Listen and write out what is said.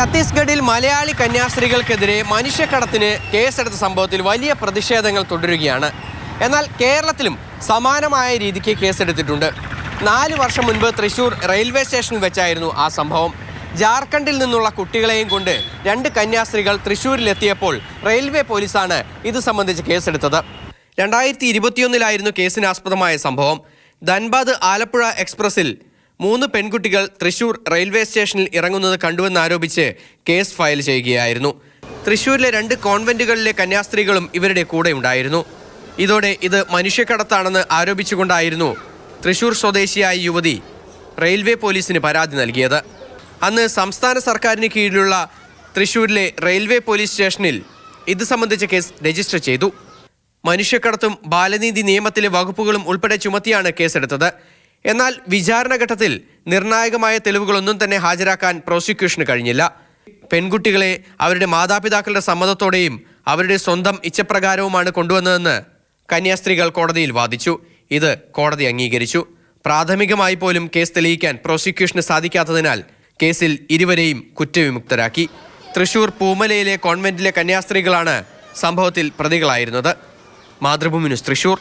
ഛത്തീസ്ഗഡിൽ മലയാളി കന്യാസ്ത്രീകൾക്കെതിരെ മനുഷ്യക്കടത്തിന് കേസെടുത്ത സംഭവത്തിൽ വലിയ പ്രതിഷേധങ്ങൾ തുടരുകയാണ്. എന്നാൽ കേരളത്തിലും സമാനമായ രീതിക്ക് കേസെടുത്തിട്ടുണ്ട്. 4 വർഷം മുൻപ് തൃശൂർ റെയിൽവേ സ്റ്റേഷനിൽ വെച്ചായിരുന്നു ആ സംഭവം. ജാർഖണ്ഡിൽ നിന്നുള്ള കുട്ടികളെയും കൊണ്ട് 2 കന്യാസ്ത്രീകൾ തൃശൂരിലെത്തിയപ്പോൾ റെയിൽവേ പോലീസാണ് ഇത് സംബന്ധിച്ച് കേസെടുത്തത്. 2021 കേസിനാസ്പദമായ സംഭവം. ധൻബാദ് ആലപ്പുഴ എക്സ്പ്രസിൽ 3 പെൺകുട്ടികൾ തൃശൂർ റെയിൽവേ സ്റ്റേഷനിൽ ഇറങ്ങുന്നത് കണ്ടുവെന്നാരോപിച്ച് കേസ് ഫയൽ ചെയ്യുകയായിരുന്നു. തൃശൂരിലെ 2 കോൺവെന്റുകളിലെ കന്യാസ്ത്രീകളും ഇവരുടെ കൂടെ ഉണ്ടായിരുന്നു. ഇതോടെ ഇത് മനുഷ്യക്കടത്താണെന്ന് ആരോപിച്ചുകൊണ്ടായിരുന്നു തൃശൂർ സ്വദേശിയായ യുവതി റെയിൽവേ പോലീസിന് പരാതി നൽകിയത്. അന്ന് സംസ്ഥാന സർക്കാരിന് കീഴിലുള്ള തൃശൂരിലെ റെയിൽവേ പോലീസ് സ്റ്റേഷനിൽ ഇത് സംബന്ധിച്ച കേസ് രജിസ്റ്റർ ചെയ്തു. മനുഷ്യക്കടത്തും ബാലനീതി നിയമത്തിലെ വകുപ്പുകളും ഉൾപ്പെടെ ചുമത്തിയാണ് കേസെടുത്തത്. എന്നാൽ വിചാരണഘട്ടത്തിൽ നിർണായകമായ തെളിവുകളൊന്നും തന്നെ ഹാജരാക്കാൻ പ്രോസിക്യൂഷന് കഴിഞ്ഞില്ല. പെൺകുട്ടികളെ അവരുടെ മാതാപിതാക്കളുടെ സമ്മതത്തോടെയും അവരുടെ സ്വന്തം ഇച്ഛപ്രകാരവുമാണ് കൊണ്ടുവന്നതെന്ന് കന്യാസ്ത്രീകൾ കോടതിയിൽ വാദിച്ചു. ഇത് കോടതി അംഗീകരിച്ചു. പ്രാഥമികമായി പോലും കേസ് തെളിയിക്കാൻ പ്രോസിക്യൂഷന് സാധിക്കാത്തതിനാൽ കേസിൽ ഇരുവരെയും കുറ്റവിമുക്തരാക്കി. തൃശൂർ പൂമലയിലെ കോൺവെന്റിലെ കന്യാസ്ത്രീകളാണ് സംഭവത്തിൽ പ്രതികളായിരുന്നത്. മാതൃഭൂമി ന്യൂസ്, തൃശൂർ.